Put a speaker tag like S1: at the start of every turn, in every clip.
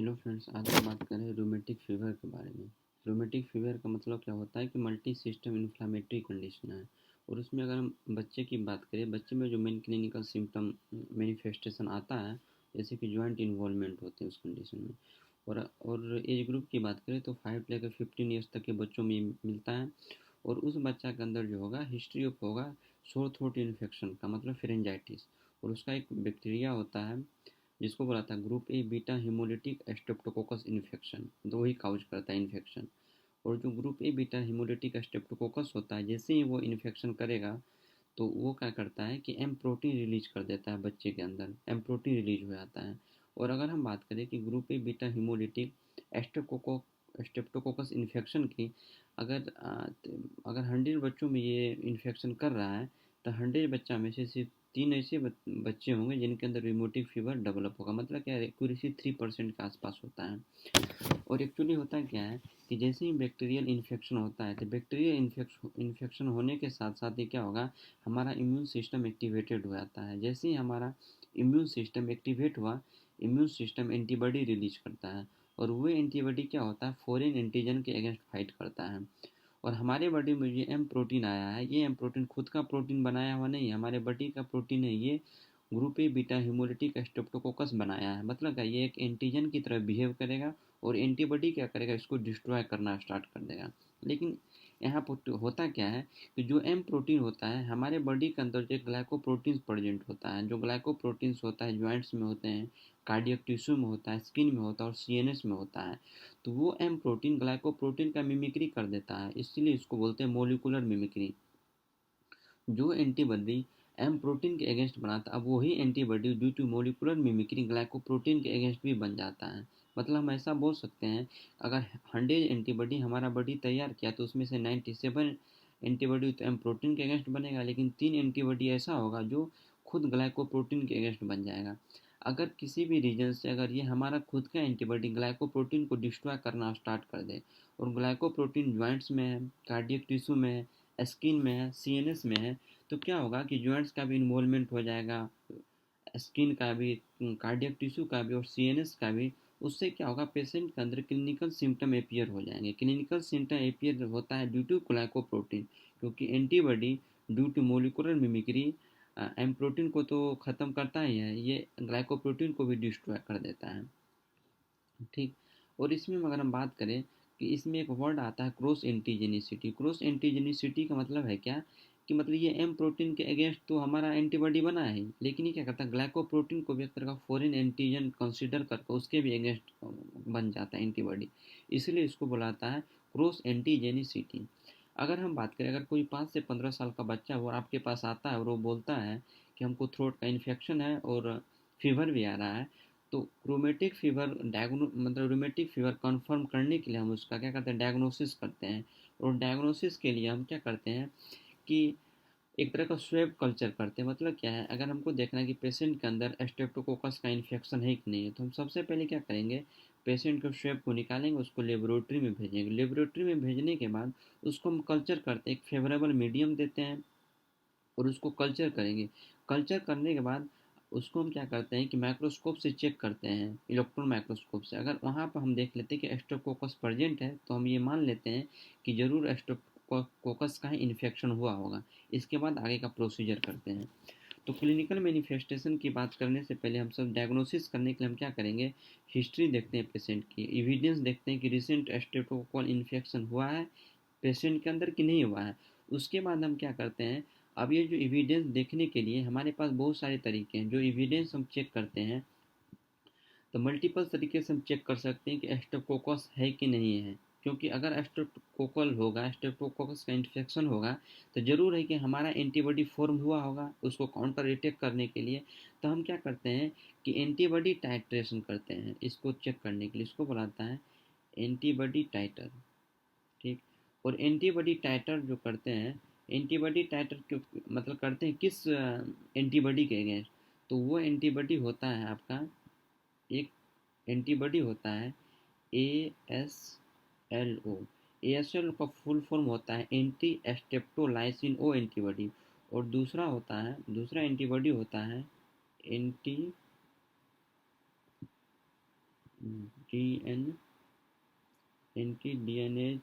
S1: Hello friends, आज हम बात करें रूमेटिक फीवर के बारे में। रूमेटिक फीवर का मतलब क्या होता है कि मल्टी सिस्टम इन्फ्लामेटरी कंडीशन है। और उसमें अगर हम बच्चे की बात करें, बच्चे में जो मेन क्लिनिकल सिम्टम मैनिफेस्टेशन आता है, जैसे कि जॉइंट इन्वॉल्वमेंट होते हैं उस कंडीशन में। और एज ग्रुप की बात करें तो 5 से लेकर 15 ईयर्स तक के बच्चों में मिलता है। और उस बच्चा के अंदर जो होगा हिस्ट्री ऑफ होगा सोर थ्रोट इन्फेक्शन का, मतलब फेरेंजाइटिस। और उसका एक बैक्टीरिया होता है जिसको बोला था group A beta haemolytic Streptococcus infection, दो ही काउज करता है इन्फेक्शन। और जो group A beta haemolytic Streptococcus होता है, जैसे ही वो इन्फेक्शन करेगा तो वो क्या करता है कि एम प्रोटीन रिलीज कर देता है, बच्चे के अंदर एम प्रोटीन रिलीज हो जाता है। और अगर हम बात करें कि group A beta haemolytic Streptococcus infection की, अगर अगर 100 बच्चों में ये इन्फेक्शन कर रहा है तो 100 बच्चा में से सिर्फ 3 ऐसे बच्चे होंगे जिनके अंदर रिमोटिक फीवर डेवलप होगा। मतलब क्या है, एक्यूरेसी 3% के आसपास होता है। और एक्चुअली होता क्या है कि जैसे ही बैक्टीरियल इन्फेक्शन होता है तो बैक्टीरियल इन्फेक्शन होने के साथ साथ ही क्या होगा, हमारा इम्यून सिस्टम एक्टिवेटेड हो जाता है। जैसे ही हमारा इम्यून सिस्टम एक्टिवेट हुआ, इम्यून सिस्टम एंटीबॉडी रिलीज करता है। और वो एंटीबॉडी क्या होता है, फॉरेन एंटीजन के अगेंस्ट फाइट करता है। और हमारे बॉडी में ये एम प्रोटीन आया है, ये एम प्रोटीन खुद का प्रोटीन बनाया हुआ नहीं है, हमारे बॉडी का प्रोटीन है। ये group A beta haemolytic Streptococcus बनाया है। मतलब क्या, ये एक एंटीजन की तरह बिहेव करेगा और एंटीबॉडी क्या करेगा, इसको डिस्ट्रॉय करना स्टार्ट कर देगा। लेकिन यहाँ पर होता क्या है कि जो एम प्रोटीन होता है हमारे बॉडी के अंदर जो ग्लाइकोप्रोटीन्स प्रेजेंट होता है, जो ग्लाइकोप्रोटीन्स होता है ज्वाइंट्स में होते हैं, कार्डियक टिश्यू में होता है, स्किन में होता है और सीएनएस में होता है। तो वो एम प्रोटीन ग्लाइकोप्रोटीन का मिमिक्री कर देता है, इसलिए इसको बोलते हैं मोलिकुलर मिमिक्री। जो एंटीबॉडी एम प्रोटीन के अगेंस्ट बनाता है, अब वही antibody due to molecular mimicry glycoprotein के अगेंस्ट भी बन जाता है। मतलब हम ऐसा बोल सकते हैं, अगर 100 एंटीबॉडी हमारा बॉडी तैयार किया तो उसमें से 97 एंटीबॉडी तो एम प्रोटीन के अगेंस्ट बनेगा, लेकिन 3 एंटीबॉडी ऐसा होगा जो खुद ग्लाइकोप्रोटीन के अगेंस्ट बन जाएगा। अगर किसी भी रीजन से अगर ये हमारा खुद का एंटीबॉडी ग्लाइकोप्रोटीन को डिस्ट्रॉय करना स्टार्ट कर दे, और ग्लाइकोप्रोटीन ज्वाइंट्स में है, कार्डियक टिश्यू में है, स्किन में है, सीएनएस में है, तो क्या होगा कि जॉइंट्स का भी इन्वॉल्वमेंट हो जाएगा, स्किन का भी, कार्डियक टिश्यू का भी और सीएनएस का भी। उससे क्या होगा, पेशेंट के अंदर क्लिनिकल सिम्टम अपियर हो जाएंगे। क्लिनिकल सिम्टम अपियर होता है ड्यू टू ग्लाइकोप्रोटीन, क्योंकि antibody due to molecular mimicry M protein को तो ख़त्म करता ही है, ये ग्लाइकोप्रोटीन को भी डिस्ट्रॉय कर देता है। ठीक। और इसमें अगर हम बात करें कि इसमें एक वर्ड आता है क्रॉस एंटीजेनिसिटी। क्रॉस एंटीजेनिसिटी का मतलब है क्या, कि मतलब ये एम प्रोटीन के अगेंस्ट तो हमारा एंटीबॉडी बना है, लेकिन ये क्या करता है, ग्लाइकोप्रोटीन को भी एक तरह का फॉरेन एंटीजन कंसीडर करके उसके भी अगेंस्ट बन जाता है एंटीबॉडी। इसलिए इसको बुलाता है क्रॉस एंटीजेनिसिटी। अगर हम बात करें, अगर कोई 5 से 15 साल का बच्चा वो आपके पास आता है और वो बोलता है कि हमको थ्रोट का इन्फेक्शन है और फीवर भी आ रहा है, तो रूमेटिक फीवर मतलब रूमेटिक फीवर कंफर्म करने के लिए हम उसका क्या करते हैं, डायग्नोसिस करते हैं। और डायग्नोसिस के लिए हम क्या करते हैं कि एक तरह का स्वेब कल्चर करते हैं। मतलब क्या है, अगर हमको देखना है कि पेशेंट के अंदर स्ट्रेप्टोकोकस का इन्फेक्शन है कि नहीं है, तो हम सबसे पहले क्या करेंगे, पेशेंट के स्वेब को निकालेंगे, उसको लेबोरेटरी में भेजेंगे। लेबोरेटरी में भेजने के बाद उसको हम कल्चर करते हैं, एक फेवरेबल मीडियम देते हैं और उसको कल्चर करेंगे। कल्चर करने के बाद उसको हम क्या करते हैं कि माइक्रोस्कोप से चेक करते हैं, इलेक्ट्रॉन माइक्रोस्कोप से। अगर वहाँ पर हम देख लेते हैं कि स्ट्रेप्टोकोकस प्रेजेंट है, तो हम ये मान लेते हैं कि ज़रूर स्ट्रेप्टोकोकस का ही इन्फेक्शन हुआ होगा। इसके बाद आगे का प्रोसीजर करते हैं। तो क्लिनिकल मैनिफेस्टेशन की बात करने से पहले हम सब डायग्नोसिस करने के लिए हम क्या करेंगे, हिस्ट्री देखते हैं पेशेंट की, एविडेंस देखते हैं कि रिसेंट स्ट्रेप्टोकोकल इन्फेक्शन हुआ है पेशेंट के अंदर कि नहीं हुआ है। उसके बाद हम क्या करते हैं, अब ये जो एविडेंस देखने के लिए हमारे पास बहुत सारे तरीके हैं। जो एविडेंस हम चेक करते हैं, तो मल्टीपल तरीके से हम चेक कर सकते हैं कि स्ट्रेप्टोकोकस है कि नहीं है। क्योंकि अगर स्ट्रेप्टोकोकल होगा, स्ट्रेप्टोकोकस का इन्फेक्शन होगा, तो ज़रूर है कि हमारा एंटीबॉडी फॉर्म हुआ होगा उसको काउंटर अटैक करने के लिए। तो हम क्या करते हैं कि एंटीबॉडी टाइट्रेशन करते हैं इसको चेक करने के लिए। इसको बुलाता है एंटीबॉडी टाइटर। ठीक। और एंटीबॉडी टाइटर जो करते हैं, एंटीबॉडी टाइटर मतलब करते हैं किस एंटीबॉडी के अगेंस्ट, तो वो एंटीबॉडी होता है आपका, एक एंटीबॉडी होता है ASLO। ASL का फुल फॉर्म होता है एंटी स्टेप्टोलाइसिन ओ एंटीबॉडी। और दूसरा एंटीबॉडी होता है anti D N anti DNase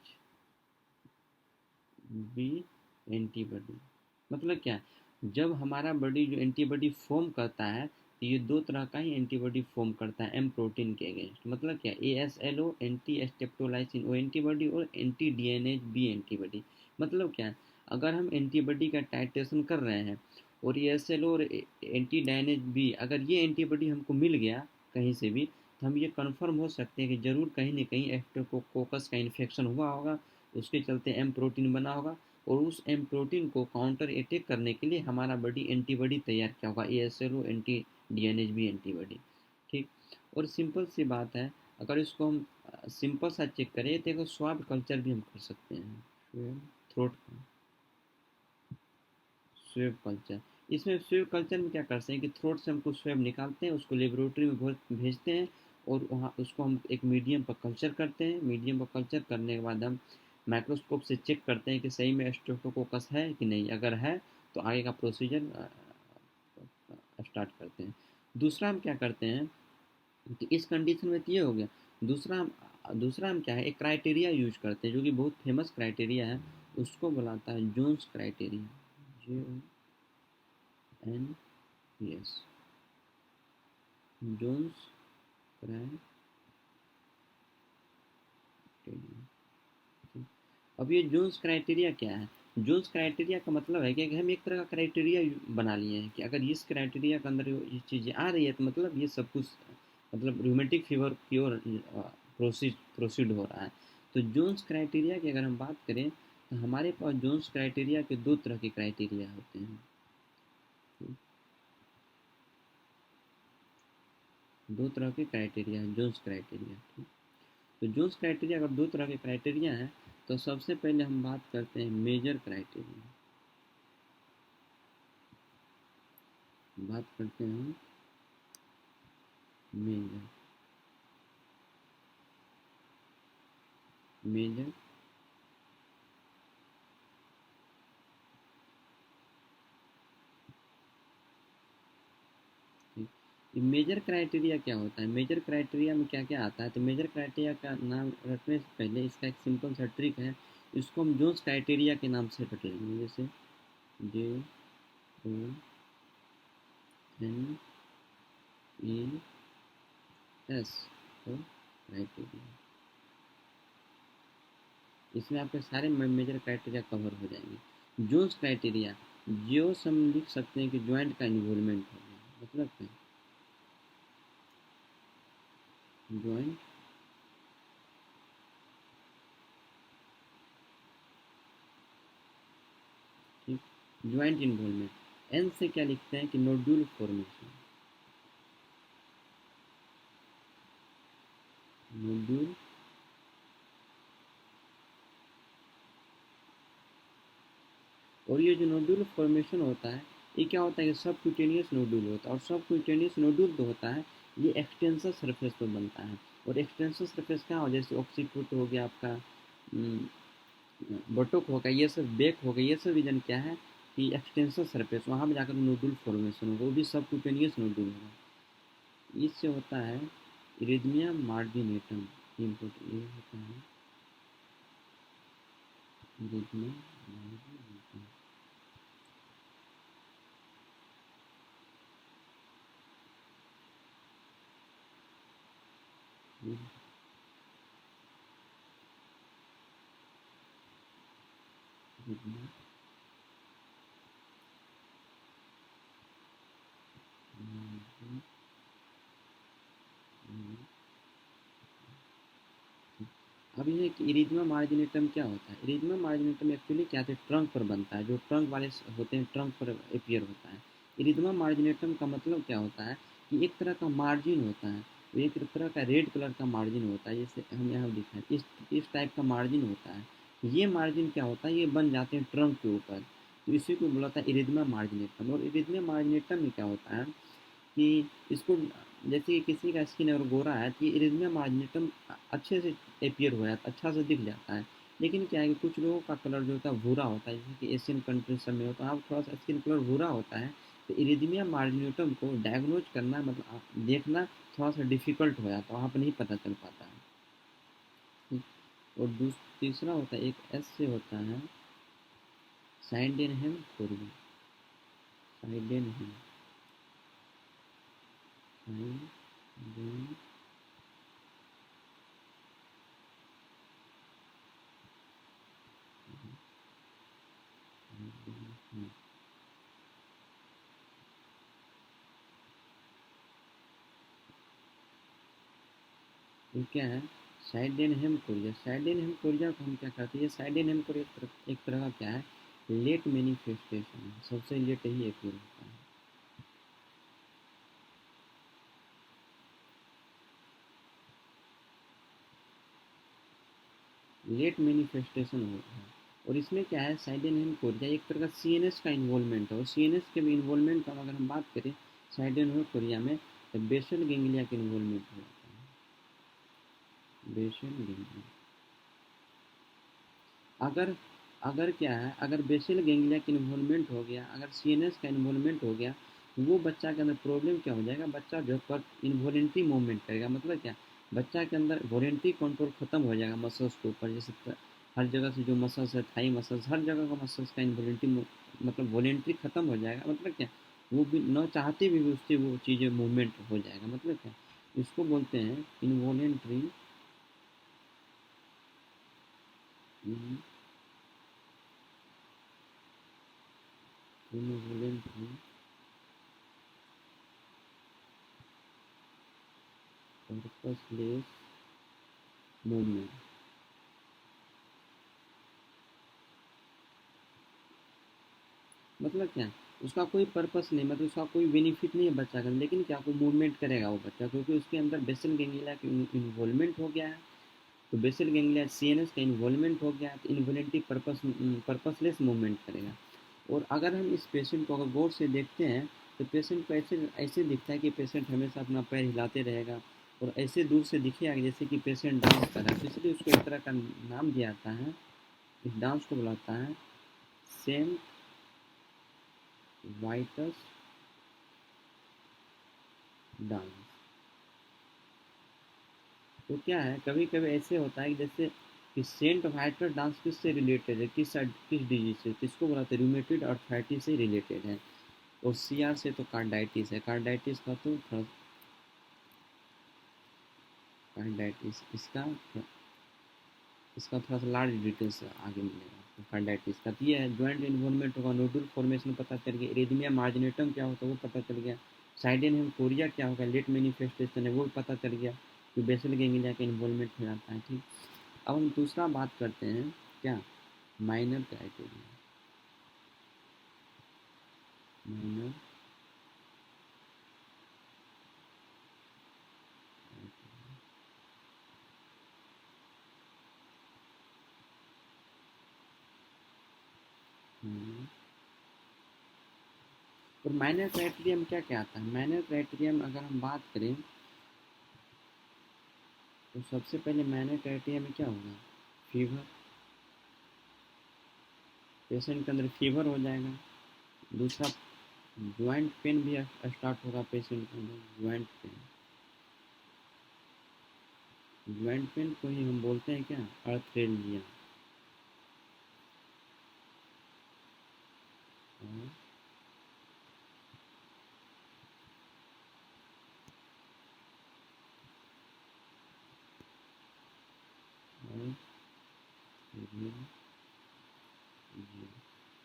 S1: B antibody. मतलब क्या, जब हमारा बॉडी जो एंटीबॉडी फॉर्म करता है तो ये दो तरह का ही एंटीबॉडी फॉर्म करता है एम प्रोटीन के अगेंस्ट। मतलब क्या, A S L O anti streptolysin O antibody और एंटी डीएनएच बी एंटीबॉडी। मतलब क्या, अगर हम एंटीबॉडी का टाइट्रेशन कर रहे हैं और ए एस एल ओ और एंटी डीएनएच बी, अगर ये एंटीबॉडी हमको मिल गया कहीं से भी, तो हम ये कन्फर्म हो सकते हैं कि ज़रूर कहीं ना कहीं स्ट्रेप्टोकोकस का इन्फेक्शन हुआ होगा, उसके चलते एम प्रोटीन बना होगा, और उस एम प्रोटीन को काउंटर अटैक करने के लिए हमारा बॉडी एंटीबॉडी तैयार किया होगा, A S L O anti DNase B antibody. ठीक। और सिंपल सी बात है, अगर इसको हम सिंपल सा चेक करें तो एक स्वाब कल्चर भी हम कर सकते हैं, थ्रोट का स्वेब कल्चर। इसमें स्वेब कल्चर में क्या करते हैं कि थ्रोट से हमको स्वेब निकालते हैं, उसको लेबोरेटरी में भेजते हैं, और वहाँ उसको हम एक मीडियम पर कल्चर करते हैं। मीडियम पर कल्चर करने के बाद हम माइक्रोस्कोप से चेक करते हैं कि सही में स्ट्रेप्टोकोकस है कि नहीं। अगर है तो आगे का प्रोसीजर स्टार्ट करते हैं। दूसरा हम क्या करते हैं कि इस कंडीशन में तो ये हो गया। दूसरा हम क्या है, एक क्राइटेरिया यूज करते हैं जो कि बहुत फेमस क्राइटेरिया है, उसको बुलाता है Jones criteria. And yes, Jones criteria. अब ये जोन्स क्राइटेरिया क्या है? जोन्स क्राइटेरिया का मतलब है कि हम एक तरह का क्राइटेरिया बना लिए हैं कि अगर इस क्राइटेरिया के अंदर ये चीज़ें आ रही है तो मतलब ये सब कुछ, मतलब रूमेटिक फीवर की ओर प्रोसीड हो रहा है। तो जोन्स क्राइटेरिया की अगर हम बात करें तो हमारे पास जोन्स क्राइटेरिया के दो तरह के क्राइटेरिया होते हैं। दो तरह के क्राइटेरिया है जोन्स क्राइटेरिया। ठीक। तो जोन्स क्राइटेरिया अगर दो तरह के क्राइटेरिया हैं तो सबसे पहले हम बात करते हैं मेजर क्राइटेरिया। बात करते हैं मेजर मेजर मेजर क्राइटेरिया क्या होता है? मेजर क्राइटेरिया में क्या क्या आता है? तो मेजर क्राइटेरिया का नाम रखने से पहले इसका एक सिंपल सा ट्रिक है, इसको हम जोन्स क्राइटेरिया के नाम से रख लेंगे, जैसे जे ओ एन ई एस और क्राइटेरिया। इसमें आपके सारे मेजर क्राइटेरिया कवर हो जाएंगे। जोन्स क्राइटेरिया, जो हम लिख सकते हैं कि ज्वाइंट का इन्वॉल्वमेंट होगा। मतलब क्या, ज्वाइंट ज्वाइंट इन्वॉल्वमेंट। एन से क्या लिखते हैं कि नोड्यूल फॉर्मेशन, नोड्यूल। और ये जो नोड्यूल फॉर्मेशन होता है, ये क्या होता है कि सब क्यूटेनियस नोड्यूल होता है, और सब क्यूटेनियस नोड्यूल जो होता है ये एक्सटेंसर सरफेस पर बनता है। और एक्सटेंसर सरफेस क्या हो, जैसे ऑक्सीपुट हो गया आपका, बटोक हो गया, ये सब बेक हो गया, ये सब रीजन क्या है कि एक्सटेंसर सरफेस, वहाँ पर जाकर नोडुल फॉर्मेशन होगा, वो भी सब क्यूटेनियस नोडुल होगा। इससे होता है इरिथमिया मार्जिनेटम। ये होता है इरिथमिया मार्जिनेटम। अब ये कि इरिथमिया मार्जिनेटम क्या होता है? इरिथमिया मार्जिनेटम एक्चुअली क्या है, ट्रंक पर बनता है, जो ट्रंक वाले होते हैं ट्रंक पर अपीयर होता है। इरिथमिया मार्जिनेटम का मतलब क्या होता है कि एक तरह का मार्जिन होता है, वो एक तरह का रेड कलर का मार्जिन होता है, जैसे हम यहाँ दिखा है इस टाइप का मार्जिन होता है। ये मार्जिन क्या होता है, ये बन जाते हैं ट्रंक के ऊपर, तो इसी को बोला था इरिथमिया मार्जिनेटम। और इरिथमिया मार्जिनेटम में क्या होता है कि इसको, जैसे कि किसी का स्किन अगर गोरा है तो ये इरिथमिया मार्जिनेटम अच्छे से अपीयर हो जाता है, अच्छा से दिख जाता है। लेकिन क्या है कि कुछ लोगों का कलर जो होता है भूरा होता है, जैसे कि एशियन कंट्री सब में होता है, अब थोड़ा सा स्किन कलर भूरा होता है, तो इरिथमिया मार्जिनेटम को डायग्नोज करना मतलब देखना थोड़ा सा डिफिकल्ट हो जाता है, वहाँ पर नहीं पता चल पाता है। और तीसरा होता है, एक एस से होता है साइडेनहेम कोरिया। साइडेनहेम साइडेनहेम ये क्या है? साइडेनहेम कोरिया। साइडेनहेम कोरिया को हम क्या कहते हैं? साइडेनहेम कोरिया एक तरह का क्या है? लेट मैनिफेस्टेशन है, सबसे लेट ही एक होता है। लेट मैनिफेस्टेशन होता है। और इसमें क्या है? साइडेनहेम कोरिया एक तरह का सीएनएस का इन्वॉल्वमेंट है, और सीएनएस के भी इन्वॉल्वमेंट का अगर हम बात करें साइडेनहेम कोरिया में, तो बेसल गेंगलिया के इन्वॉल्वमेंट हो जाता है। बेसल गेंगलिया अगर अगर क्या है, अगर बेसल गेंगलिया का इन्वॉल्वमेंट हो गया, अगर सीएनएस का इन्वॉल्वमेंट हो गया, तो वो बच्चा के अंदर प्रॉब्लम क्या हो जाएगा? बच्चा जो पर इनवॉलेंट्री मूवमेंट करेगा, मतलब क्या, बच्चा के अंदर वॉलेंट्री कंट्रोल खत्म हो जाएगा मसल्स के ऊपर। जैसे हर जगह से जो मसल्स है, थाई मसल्स, हर जगह का मसल्स का इनवॉलेंट्री मतलब वॉलेंट्री खत्म हो जाएगा, मतलब क्या, वो भी न चाहते भी उससे वो चीज़ें मूवमेंट हो जाएगा, मतलब क्या, इसको बोलते हैं इनवॉलेंट्री इनवॉलेंट्री पर्पसलेस मूवमेंट। मतलब क्या, उसका कोई पर्पस नहीं, मतलब उसका कोई बेनिफिट नहीं है बच्चा का, लेकिन क्या, कोई मूवमेंट करेगा वो बच्चा, क्योंकि उसके अंदर बेसल गैंग्लिया का इन्वॉल्वमेंट हो गया है। तो बेसल गैंग्लिया सीएनएस का इन्वॉल्वमेंट हो गया है, तो इन्वॉलेंटरी पर्पसलेस मूवमेंट करेगा। और अगर हम इस पेशेंट को अगर गौर से देखते हैं, तो पेशेंट को ऐसे ऐसे दिखता है कि पेशेंट हमेशा अपना पैर हिलाते रहेगा, और ऐसे दूर से दिखेगा जैसे कि पेशेंट डांस कर रहा है, तो इसलिए उसको एक तरह का नाम दिया जाता है, इस डांस को बुलाता है सेंट वाइटस डांस। तो क्या है, कभी कभी ऐसे होता है कि जैसे कि सेंट वाइटस डांस किससे रिलेटेड है, किस डिजीज से, किसको बुलाते हैं? रूमेटॉइड अर्थराइटिस से रिलेटेड है। और सीआर से तो कार्डाइटिस है, कार्डाइटिस का तो कार्डाइटिस इसका थोड़ा सा लार्ज डिटेल्स आगे मिलेगा आपको। कार्डाइटिस का तो ये है, ज्वाइंट इन्वॉल्वमेंट होगा, नोडुल फॉर्मेशन पता चल गया, इरिथमिया मार्जिनेटम क्या होता है वो पता चल गया, साइडेनहेम कोरिया क्या होगा, लेट मैनिफेस्टेशन है वो पता चल गया, कि बेसल गैंग्लिया का इन्वॉल्वमेंट हो जाता है। ठीक, अब हम दूसरा बात करते हैं, क्या, माइनर क्राइटेरिया। माइनर और माइनर क्राइटेरिया में क्या क्या आता है? माइनर क्राइटेरिया में अगर हम बात करें, तो सबसे पहले माइनर क्राइटेरिया में क्या होगा? फीवर, पेशेंट के अंदर फीवर हो जाएगा। दूसरा, ज्वाइंट पेन भी स्टार्ट होगा पेशेंट के अंदर, ज्वाइंट पेन। ज्वाइंट पेन को ही हम बोलते हैं क्या? अर्थेल्जिया। और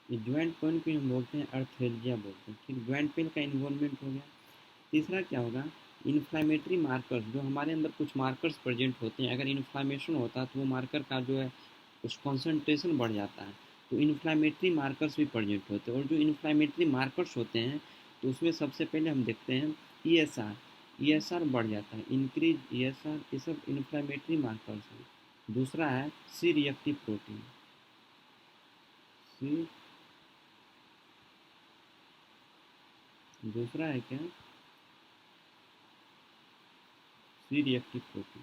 S1: ये ज्वाइंट पेन को हम बोलते हैं अर्थेल्जिया बोलते हैं। ठीक, ज्वाइंट पेन का इन्वॉल्वमेंट हो गया। तीसरा क्या होगा? इन्फ्लामेटरी मार्कर्स, जो हमारे अंदर कुछ मार्कर्स प्रेजेंट होते हैं, अगर इन्फ्लामेशन होता है तो वो मार्कर का जो है उस कॉन्सेंट्रेशन बढ़ जाता है, तो इन्फ्लामेटरी मार्कर्स भी प्रेजेंट होते हैं। और जो इन्फ्लामेटरी मार्कर्स होते हैं, तो उसमें सबसे पहले हम देखते हैं ईएसआर। ईएसआर बढ़ जाता है, इंक्रीज ईएसआर, ये सब इन्फ्लामेटरी मार्कर्स हैं। दूसरा है सी रिएक्टिव प्रोटीन। सी दूसरा है क्या? C reactive protein.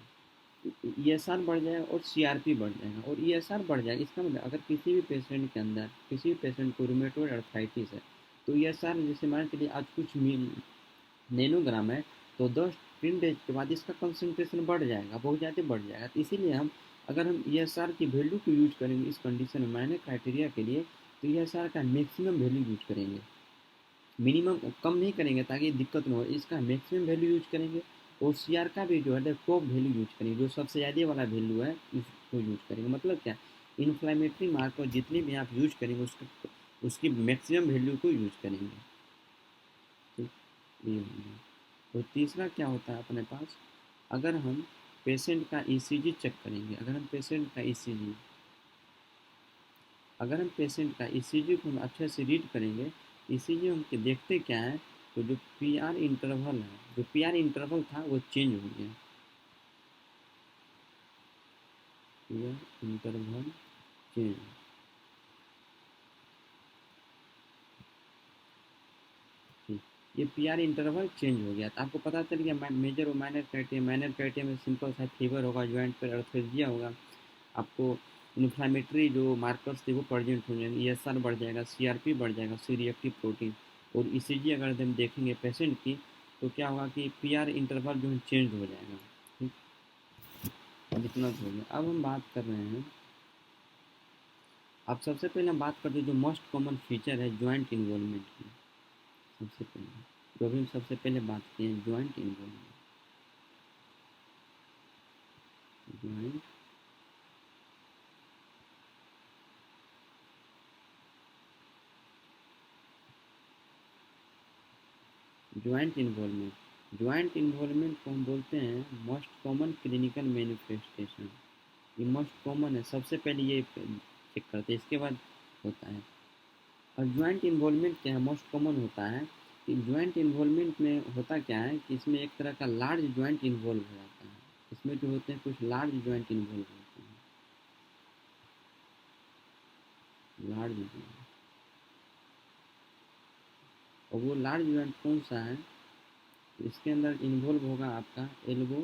S1: ईएसआर बढ़ जाएगा और सीआरपी बढ़ जाएगा। और ईएसआर बढ़ जाएगा, इसका मतलब अगर किसी भी पेशेंट के अंदर, किसी भी पेशेंट को रूमेटॉइड अर्थराइटिस है, तो ये सार जैसे मान के लिए आज कुछ नैनोग्राम है, तो 10-3 डेज के बाद इसका कंसंट्रेशन बढ़ जाएगा, बहुत ज़्यादा बढ़ जाएगा। तो इसीलिए हम अगर हम ESR की वैल्यू को यूज करेंगे इस कंडीशन में माइनर क्राइटेरिया के लिए, तो ESR का मैक्सिमम वैल्यू यूज करेंगे, मिनिमम कम नहीं करेंगे ताकि दिक्कत ना हो, इसका मैक्सिमम वैल्यू यूज करेंगे। और CR का भी जो है टॉप वैल्यू यूज करेंगे, जो सबसे ज़्यादा वाला वैल्यू है उसको यूज करेंगे। मतलब क्या, इन्फ्लामेटरी मार्कर जितने भी आप यूज करेंगे उसकी मैक्सिमम वैल्यू को यूज करेंगे। ठीक, ये हो गया। और तीसरा क्या होता है अपने पास, अगर हम पेशेंट का ECG चेक करेंगे, अगर हम पेशेंट का ECG को हम अच्छे से रीड करेंगे, ECG हम देखते क्या है, तो जो PR इंटरवल है, जो PR इंटरवल था वो चेंज हो गया, PR इंटरवल चेंज। ठीक, ये PR इंटरवल चेंज हो गया, तो आपको पता चल गया मेजर और माइनर क्राइटेरिया में सिंपल सा फीवर होगा, ज्वाइंट पर अर्थेजिया होगा, आपको इन्फ्लामेटरी जो मार्कर्स थे वो प्रेजेंट हो जाएंगे, ESR बढ़ जाएगा, CRP बढ़ जाएगा, सी रिएक्टिव प्रोटीन। और ECG अगर हम देखेंगे पेशेंट की, तो क्या होगा कि PR इंटरवल जो है चेंज हो जाएगा। ठीक, अब इतना तो हो गया। अब हम बात कर रहे हैं, अब सबसे पहले हम बात करते हैं जो मोस्ट कॉमन फीचर है ज्वाइंट इन्वॉल्वमेंट की। सबसे पहले जो भी हम सबसे पहले बात किए हैं joint involvement, joint joint involvement को हम बोलते हैं मोस्ट कॉमन क्लिनिकल मैनिफेस्टेशन। ये मोस्ट कॉमन है, सबसे पहले ये चेक करते हैं, इसके बाद होता है। और ज्वाइंट इन्वॉल्वमेंट क्या है, मोस्ट कॉमन होता है कि ज्वाइंट इन्वॉल्वमेंट में होता क्या है कि इसमें एक तरह का लार्ज ज्वाइंट इन्वॉल्व हो जाता है, इसमें जो होते हैं कुछ लार्ज ज्वाइंट इन्वॉल्व होते हैं, लार्ज ज्वाइंट। और वो लार्ज ज्वाइंट कौन सा है, इसके अंदर इन्वॉल्व होगा आपका एल्बो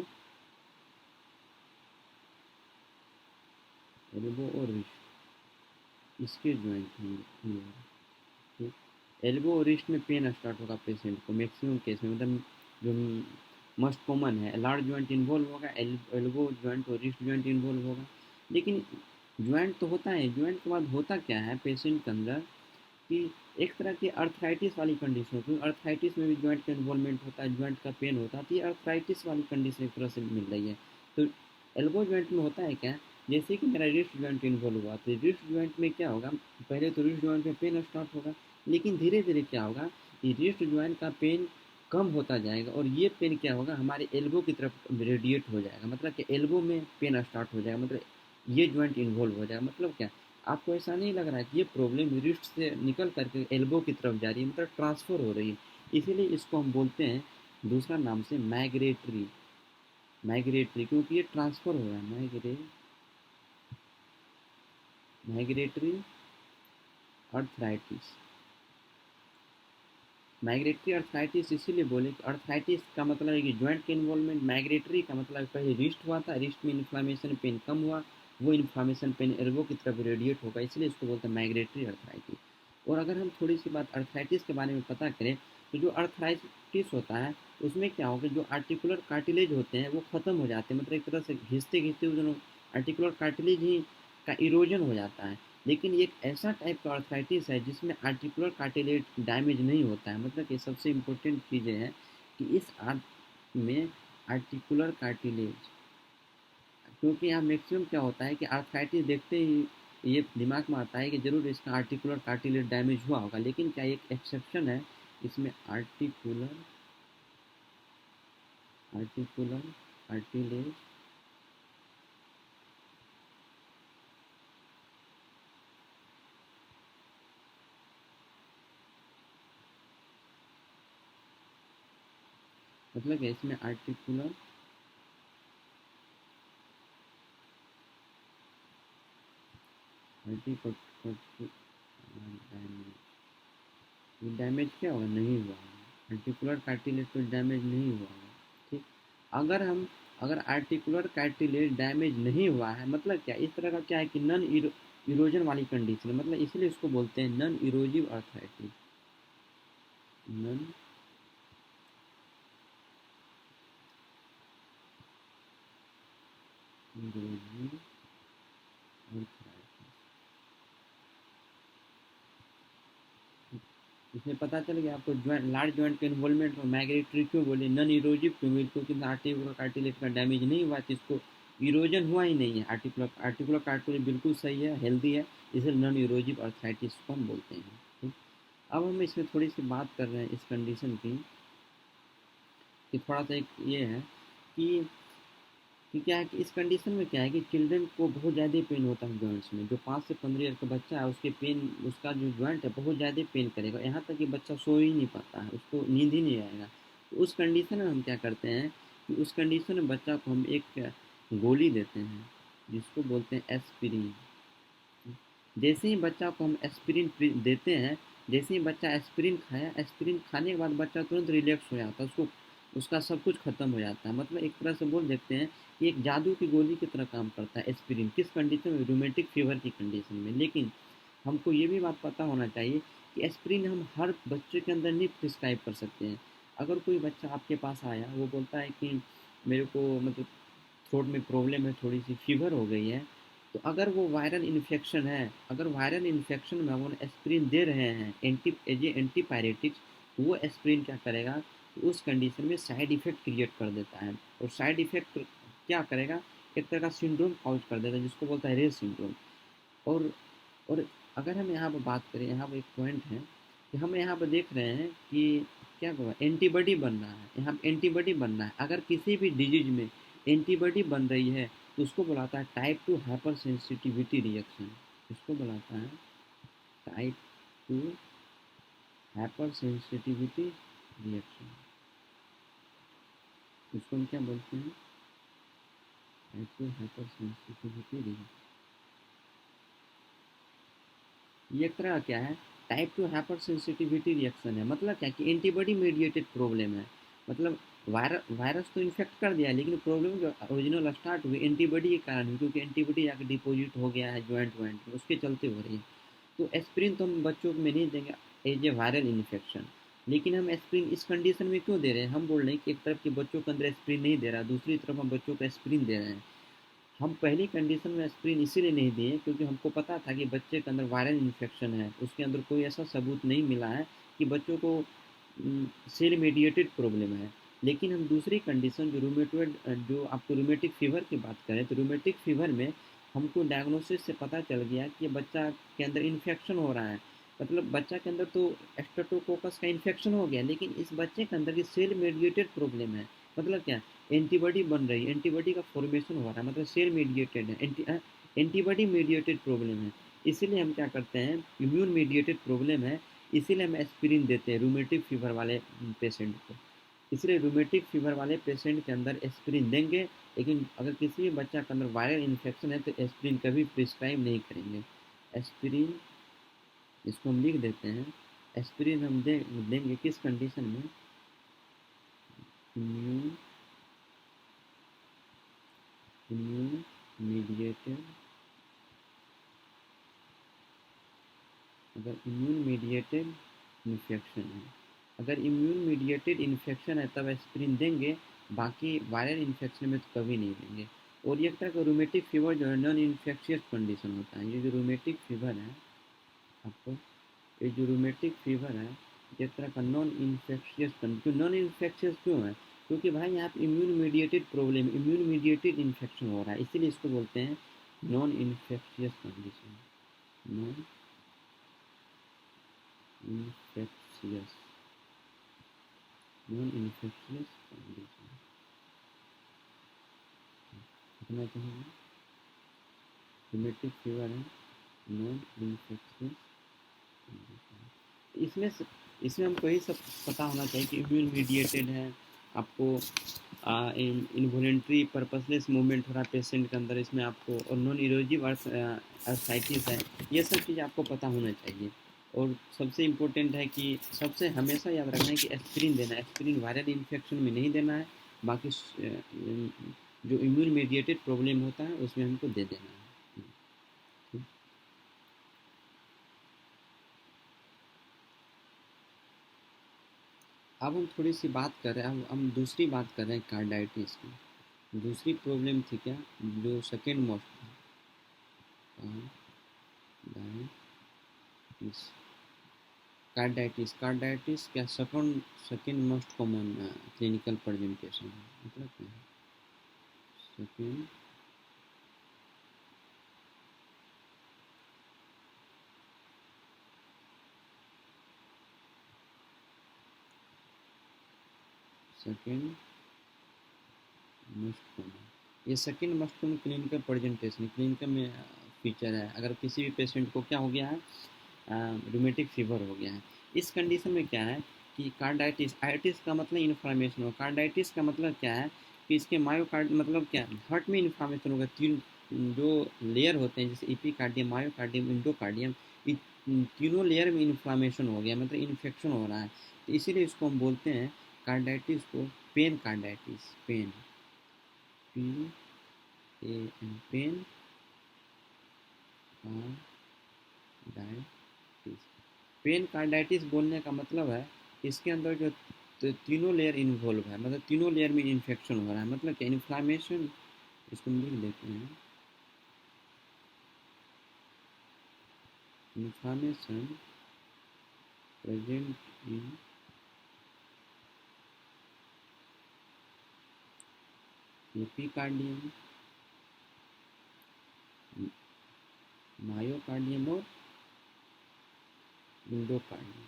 S1: और रिस्ट, इसके ज्वाइंट होंगे। ठीक, एल्बो और रिस्ट में पेन स्टार्ट होगा पेशेंट को मैक्सिमम केस में, मतलब जो मस्ट कॉमन है, लार्ज ज्वाइंट इन्वॉल्व होगा, एल्बो ज्वाइंट और रिस्ट ज्वाइंट इन्वॉल्व होगा। लेकिन ज्वाइंट तो होता है, ज्वाइंट के बाद होता क्या है पेशेंट के अंदर कि एक तरह की अर्थराइटिस वाली कंडीशन होती है, अर्थराइटिस में भी ज्वाइंट का इन्वॉल्वमेंट होता है, ज्वाइंट का पेन होता है, तो ये अर्थराइटिस वाली कंडीशन एक तरह से मिल रही है। तो एल्बो ज्वाइंट में होता है क्या, जैसे कि मेरा रिस्ट ज्वाइंट इन्वॉल्व हुआ, तो रिस्ट ज्वाइंट में क्या होगा, पहले तो रिस्ट ज्वाइंट में पेन स्टार्ट होगा, लेकिन धीरे धीरे क्या होगा कि रिस्ट ज्वाइंट का पेन कम होता जाएगा, और ये पेन क्या होगा हमारे एल्बो की तरफ रेडिएट हो जाएगा, मतलब कि एल्बो में पेन स्टार्ट हो जाएगा, मतलब ये ज्वाइंट इन्वॉल्व हो जाएगा। मतलब क्या, आपको ऐसा नहीं लग रहा है कि ये प्रॉब्लम रिस्ट से निकल करके एल्बो की तरफ जा रही है, मतलब ट्रांसफ़र हो रही है। इसीलिए इसको हम बोलते हैं दूसरा नाम से माइग्रेटरी, क्योंकि ये ट्रांसफ़र हो रहा है, माइग्रेटरी अर्थराइटिस। माइग्रेटरी अर्थराइटिस इसीलिए बोले कि अर्थराइटिस का मतलब है कि ज्वाइंट के इन्वॉल्वमेंट, माइग्रेटरी का मतलब पहले रिस्ट हुआ था, रिस्ट में इन्फ्लामेशन पेन कम हुआ, वो इन्फ्लामेशन पेन एल्बो की तरफ रेडिएट होगा, इसलिए इसको बोलते हैं माइग्रेटरी अर्थराइटिस। और अगर हम थोड़ी सी बात अर्थराइटिस के बारे में पता करें, तो जो अर्थराइटिस होता है उसमें क्या होगा, जो आर्टिकुलर कार्टिलेज होते हैं वो ख़त्म हो जाते हैं, मतलब एक तरह से घिसते घिसते हुए जो आर्टिकुलर कार्टिलेज ही का इरोजन हो जाता है। लेकिन ये एक ऐसा टाइप का अर्थराइटिस है जिसमें आर्टिकुलर कार्टिलेज डैमेज नहीं होता है, मतलब कि सबसे इम्पोर्टेंट चीज़ें हैं कि इस आर्ट में आर्टिकुलर कार्टिलेज, क्योंकि यहाँ मैक्सिमम क्या होता है कि आर्थराइटिस देखते ही ये दिमाग में आता है कि ज़रूर इसका आर्टिकुलर कार्टिलेज डैमेज हुआ होगा, लेकिन क्या एक एक्सेप्शन है इसमें, आर्टिकुलर कार्टिलेज मतलब कि इसमें आर्टिकुलर डैमेज, डैमेज क्या होगा, नहीं हुआ होगा, आर्टिकुलर कार्टिलेज तो डैमेज नहीं हुआ होगा। ठीक, अगर हम अगर आर्टिकुलर कार्टिलेज डैमेज नहीं हुआ है, मतलब क्या इस तरह का क्या है कि नॉन इरोजन वाली कंडीशन है, मतलब इसलिए इसको बोलते हैं non erosive arthritis. Non erosive arthritis. इसमें पता चल गया आपको जॉइंट, लार्ज जॉइंट के इन्वॉल्वमेंट में माइग्रेटरी क्यों बोले, नॉन इरोजिव क्यों बोले, क्योंकि आर्टिकुलर कार्टिलेज का डैमेज नहीं हुआ, तो इसको इरोजन हुआ ही नहीं है। आर्टिकुलर आर्टिकुलर कार्टिलेज बिल्कुल सही है, हेल्दी है, इसे नॉन इरोजिव अर्थराइटिस को हम बोलते हैं। ठीक। अब हम इसमें थोड़ी सी बात कर रहे हैं इस कंडीशन की, कि थोड़ा सा एक ये है कि क्या है कि इस कंडीशन में क्या है कि चिल्ड्रन को बहुत ज़्यादा पेन होता है जॉइंट्स में। जो 5 से 15 ईयर का बच्चा है उसके पेन, उसका जो जॉइंट है बहुत ज़्यादा पेन करेगा, यहाँ तक कि बच्चा सो ही नहीं पाता है, उसको नींद ही नहीं आएगा। तो उस कंडीशन में हम क्या करते हैं कि उस कंडीशन में बच्चा को हम एक गोली देते हैं जिसको बोलते हैं एस्पिरिन। जैसे ही बच्चा को हम एस्पिरिन देते हैं, जैसे ही बच्चा एस्पिरिन खाया, एस्पिरिन खाने के बाद बच्चा तुरंत रिलैक्स हो जाता है, उसको उसका सब कुछ खत्म हो जाता है। मतलब एक तरह से बोल देते हैं कि एक जादू की गोली की तरह काम करता है एस्पिरिन। किस कंडीशन में? रूमेटिक फीवर की कंडीशन में। लेकिन हमको ये भी बात पता होना चाहिए कि एस्पिरिन हम हर बच्चे के अंदर नहीं प्रिस्क्राइब कर सकते हैं। अगर कोई बच्चा आपके पास आया, वो बोलता है कि मेरे को मतलब थ्रोट में प्रॉब्लम है, थोड़ी सी फीवर हो गई है, तो अगर वो वायरल इन्फेक्शन है, अगर वायरल इन्फेक्शन में वो एस्पिरिन दे रहे हैं एंटी एज एंटीपायरेटिक्स, तो वो एस्पिरिन क्या करेगा, तो उस कंडीशन में साइड इफेक्ट क्रिएट कर देता है। और साइड इफेक्ट क्या करेगा, एक तरह का सिंड्रोम कॉज कर देता है जिसको बोलता है रेस सिंड्रोम। और और अगर हम यहाँ पर बात करें, यहाँ पर एक पॉइंट है कि हम यहाँ पर देख रहे हैं कि क्या हुआ, एंटीबॉडी बन रहा है, यहाँ एंटीबॉडी बन रहा है। अगर किसी भी डिजीज में एंटीबॉडी बन रही है तो उसको बुलाता है टाइप 2 हाइपर सेंसिटिविटी रिएक्शन। इसको बुलाता है टाइप 2 हाइपर सेंसिटिविटी रिएक्शन। इसको हम क्या बोलते हैं? Type 2 hyper sensitivity reaction. ये एक तरह क्या है, टाइप 2 हाइपर सेंसिटिविटी रिएक्शन है। मतलब क्या कि एंटीबॉडी मीडिएटेड प्रॉब्लम है। मतलब वायरस तो इन्फेक्ट कर दिया, लेकिन प्रॉब्लम जो ओरिजिनल स्टार्ट हुई एंटीबॉडी के कारण हुई, क्योंकि एंटीबॉडी जाकर डिपॉजिट हो गया है ज्वाइंट वाइंट में, उसके चलते हो रही है। तो एस्पिरिन तो हम बच्चों में नहीं देंगे एज ए वायरल इन्फेक्शन। लेकिन हम एस्पिरिन इस कंडीशन में क्यों दे रहे हैं? हम बोल रहे हैं कि एक तरफ के बच्चों के अंदर एस्पिरिन नहीं दे रहा, दूसरी तरफ हम बच्चों को एस्पिरिन दे रहे हैं। हम पहली कंडीशन में एस्पिरिन इसीलिए नहीं दिए क्योंकि हमको पता था कि बच्चे के अंदर वायरल इन्फेक्शन है, उसके अंदर कोई ऐसा सबूत नहीं मिला है कि बच्चों को सेल मेडिएटेड प्रॉब्लम है। लेकिन हम दूसरी कंडीशन जो रूमेटॉइड, जो आपको रूमेटिक फीवर की बात करें, तो रूमेटिक फीवर में हमको डायग्नोसिस से पता चल गया कि बच्चा के अंदर इन्फेक्शन हो रहा है। मतलब बच्चा के अंदर तो स्ट्रेप्टोकोकस का इन्फेक्शन हो गया, लेकिन इस बच्चे के अंदर की सेल मेडिएटेड प्रॉब्लम है। मतलब क्या, एंटीबॉडी बन रही है, एंटीबॉडी का फॉर्मेशन हो रहा है, मतलब सेल मीडिएटेड है, एंटीबॉडी मीडिएटेड प्रॉब्लम है। इसीलिए हम क्या करते हैं, इम्यून मीडिएटेड प्रॉब्लम है, इसीलिए हम एस्पिरिन देते हैं रूमेटिक फीवर वाले पेशेंट को। इसलिए रूमेटिक फीवर वाले पेशेंट के अंदर एस्पिरिन देंगे। लेकिन अगर किसी भी बच्चा के अंदर वायरल इन्फेक्शन है तो एस्पिरिन कभी प्रिस्क्राइब नहीं करेंगे। एस्पिरिन, इसको हम लिख देते हैं, एस्पिरिन हम देंगे किस कंडीशन में? इम्यून इम्यून मीडिएटेड, अगर इम्यून मीडिएटेड इन्फेक्शन है, अगर इम्यून मीडिएटेड इन्फेक्शन है तब एस्पिरिन देंगे, बाकी वायरल इन्फेक्शन में तो कभी नहीं देंगे। और ये तरह का रूमेटिक फीवर जो है नॉन इन्फेक्शियस कंडीशन होता है। ये जो रूमेटिक फीवर है आपको, ये जो रूमेटिक फीवर है ये तरह का non infectious condition. Non infectious क्यों है? क्योंकि भाई यहाँ पे immune mediated problem, immune mediated infection हो रहा है, इसीलिए इसको बोलते हैं non infectious condition. Non infectious, non infectious condition इतना कहेंगे, रूमेटिक फीवर है नॉन इन्फेक्शियस कंडीशन। इसमें हमको यही सब पता होना चाहिए कि इम्यून मीडिएटेड है, आपको इनवॉलेंट्री पर्पसलेस मूवमेंट हो रहा है पेशेंट के अंदर इसमें आपको, और नॉन इरोजिव अर्थराइटिस है। ये सब चीज़ आपको पता होना चाहिए। और सबसे इम्पोर्टेंट है कि सबसे हमेशा याद रखना है कि एस्पिरिन देना है, एस्पिरिन वायरल इन्फेक्शन में नहीं देना है, बाकी जो इम्यून मीडिएटेड प्रॉब्लम होता है उसमें हमको दे देना है। अब हम थोड़ी सी बात कर रहे हैं, अब हम दूसरी बात कर रहे हैं कार्डाइटिस की। दूसरी प्रॉब्लम थी क्या, जो सेकेंड मोस्ट था, कार्डाइटिस। कार्डाइटिस क्या second second most common clinical presentation है, मतलब क्या है सेकेंड सेकेंड मोस्ट कॉमन, ये second most common clinical presentation clinical में फीचर है। अगर किसी भी पेशेंट को क्या हो गया है, रूमेटिक फीवर हो गया है, इस कंडीशन में क्या है कि कार्डाइटिस, आइटिस का मतलब इन्फ्लामेशन हो, कार्डाइटिस का मतलब क्या है कि इसके मायोकार्ड मतलब क्या है, हार्ट में इन्फ्लामेशन होगा, तीन जो लेयर होते हैं जैसे इपीकार्डियम, मायोकार्डियम, इंडोकार्डियम, तीनों लेयर में इन्फ्लामेशन हो गया, मतलब इन्फेक्शन हो रहा है। तो इसीलिए इसको हम बोलते हैं कार्डाइटिस को pan carditis, pan, P A N, pan carditis. Pan carditis बोलने का मतलब है इसके अंदर जो तीनों लेयर इन्वॉल्व है, मतलब तीनों लेयर में इन्फेक्शन हो रहा है, मतलब क्या इन्फ्लामेशन, इसको हम लिख देते हैं, inflammation present in epicardium, myocardium और इंडोकार्डियम।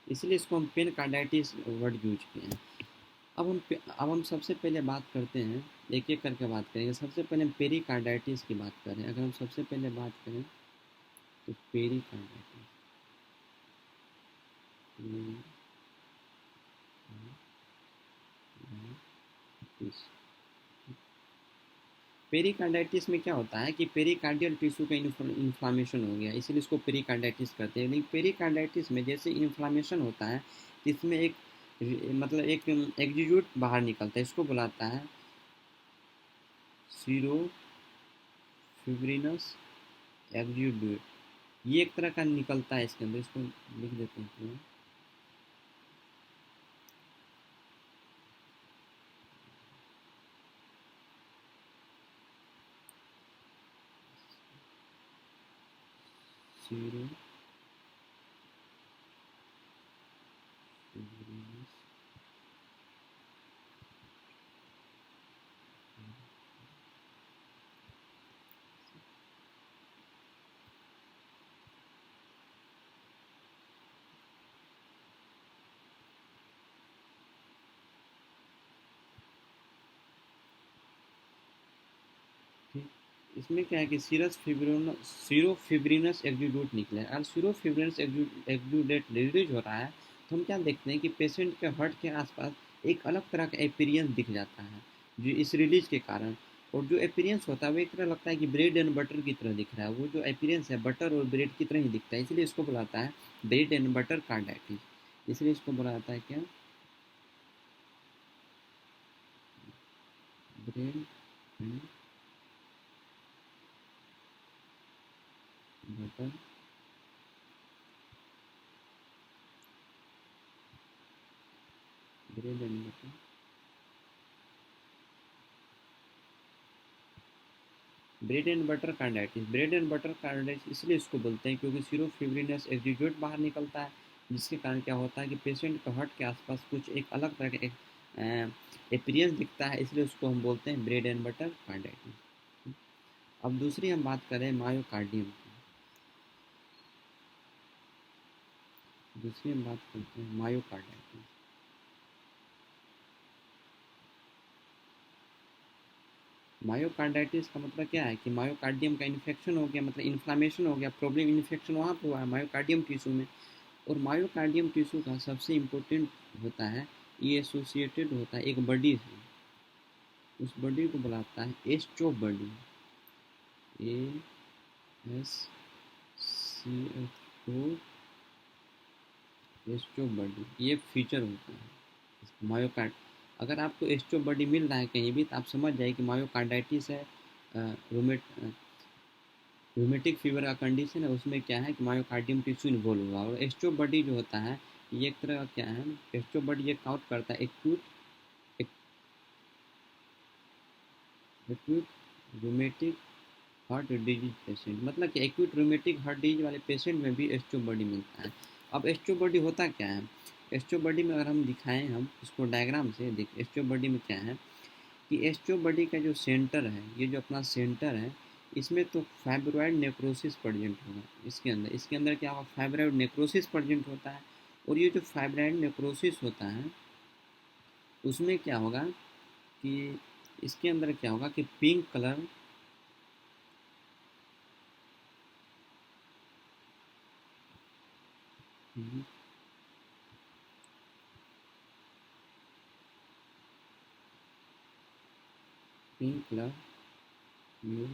S1: इसलिए इसको हम पेन कार्डाइटिस वर्ड यूज किए हैं। अब हम सबसे पहले बात करते हैं, एक एक करके बात करेंगे। सबसे पहले हम पेरिकार्डाइटिस की बात करें, अगर हम सबसे पहले बात करें तो पेरिकार्डाइटिस, पेरिकार्डाइटिस में क्या होता है कि पेरिकार्डियल टिश्यू का इन्फ्लामेशन हो गया, इसीलिए इसको पेरिकार्डाइटिस कहते हैं। लेकिन पेरिकार्डाइटिस में जैसे इन्फ्लामेशन होता है तो इसमें एक मतलब एक एग्जीड्यूट बाहर निकलता है, इसको बुलाता है सीरो फिब्रिनस एग्जीड्यूट। ये एक तरह का निकलता है इसके अंदर, इसको लिख देते हैं सीरो फिब्रिनस। ठीक, इसमें क्या है कि सीरो फिब्रिनस एग्जीड्यूट निकला है, और सीरो फिब्रिनस एग्जीडेट रिलीज हो रहा है, तो हम क्या देखते हैं कि पेशेंट के हार्ट के आसपास एक अलग तरह का अपीयरेंस दिख जाता है जो इस रिलीज के कारण। और जो अपीयरेंस होता है वो एक तरह लगता है कि ब्रेड एंड बटर की तरह दिख रहा है, वो जो अपीयरेंस है बटर और ब्रेड की तरह ही दिखता है, इसलिए इसको बुलाता है ब्रेड एंड बटर कार्डाइटिस। इसलिए इसको बुलाता है क्या, bread and butter, bread and butter, bread and butter carditis. Bread and butter carditis इसलिए इसको बोलते हैं क्योंकि सीरोफिब्रिनस एग्जीड्यूट बाहर निकलता है, जिसके कारण क्या होता है कि पेशेंट के हार्ट के आसपास कुछ एक अलग तरह का एक अपीयरेंस दिखता है, इसलिए उसको हम बोलते हैं ब्रेड एंड बटर कार्डाइटिस। अब दूसरी हम बात करें मायोकार्डियम की, दूसरी हम बात करते हैं मायोकार्डाइटिस। मायोकार्डाइटिस का मतलब क्या है कि मायोकार्डियम का इन्फेक्शन हो गया, मतलब इन्फ्लामेशन हो गया, प्रॉब्लम इन्फेक्शन वहाँ पर हुआ है मायोकार्डियम टिश्यू में। और मायोकार्डियम टिश्यू का सबसे इम्पोर्टेंट होता है, ये एसोसिएटेड होता है एक बॉडी से, उस बॉडी को बुलाता है astro body, A S C H O, astro body, ये फीचर होता है मायोकार्ड। अगर आपको एस्ट्रो बॉडी मिल रहा है कहीं भी तो आप समझ जाए कि मायोकार्डाइटिस है, रोमेट रूमेटिक फीवर का कंडीशन है, उसमें क्या है कि मायोकार्डियम टिश्यू इन्वॉल्व हुआ, और एस्ट्रो बॉडी जो होता है ये एक तरह का क्या है, एस्ट्रो बॉडी ये काउंट करता है acute acute rheumatic heart disease patient, मतलब कि एक्यूट रूमेटिक हार्ट डिजीज वाले पेशेंट में भी एस्ट्रो बॉडी मिलता है। अब एस्ट्रो बॉडी होता क्या है, एस्ट्रो बॉडी में अगर हम दिखाएं, हम इसको डायग्राम से देख, एस्ट्रो बॉडी में क्या है कि एस्ट्रो बॉडी का जो सेंटर है, ये जो अपना सेंटर है, इसमें तो फाइब्रॉइड नेक्रोसिस प्रेजेंट होगा, इसके अंदर क्या होगा, फाइब्रॉइड नेक्रोसिस प्रेजेंट होता है। और ये जो फाइब्रॉइड नेक्रोसिस होता है उसमें क्या होगा कि इसके अंदर क्या होगा कि पिंक कलर, पिंक कलर यू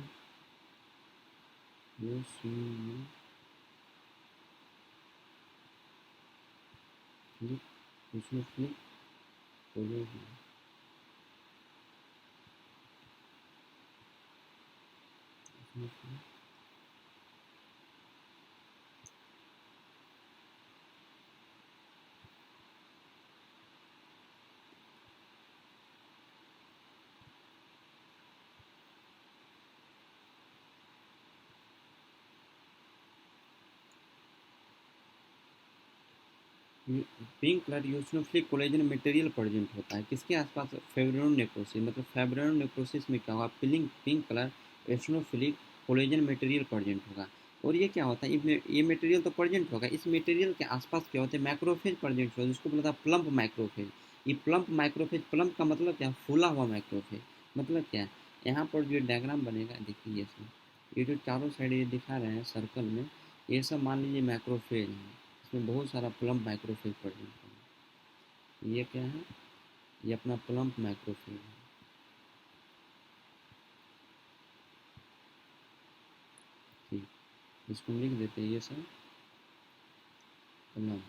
S1: यू सी यू फ्लिक, उसमें फ्लिक हो जाएगी, उसमें फ्लिक। Pink colour eosinophilic collagen material present होता है किसके आसपास, फेब्रिन नेक्रोसिस, मतलब फेब्रिन नेक्रोसिस में क्या होगा, pink colour eosinophilic collagen material present होगा। और ये क्या होता है, ये मटेरियल तो प्रेजेंट होगा, इस मटेरियल के आसपास क्या होते हैं, मैक्रोफेज प्रेजेंट होता है, जिसको बोलता है प्लम्प माइक्रोफेज। ये प्लम्प माइक्रोफेज, प्लम्प का मतलब क्या, फूला हुआ माइक्रोफेज, मतलब क्या है, यहाँ पर जो डायग्राम बनेगा देखिए, ये जो चारों साइड ये दिखा रहे हैं सर्कल में, ये सब मान लीजिए मैक्रोफेज है, इसमें बहुत सारा प्लम्प माइक्रोफेज प्रेजेंट है। ये क्या है, ये अपना प्लम्प माइक्रोफेज है। ठीक, इसको लिख देते हैं, ये सब प्लम्प।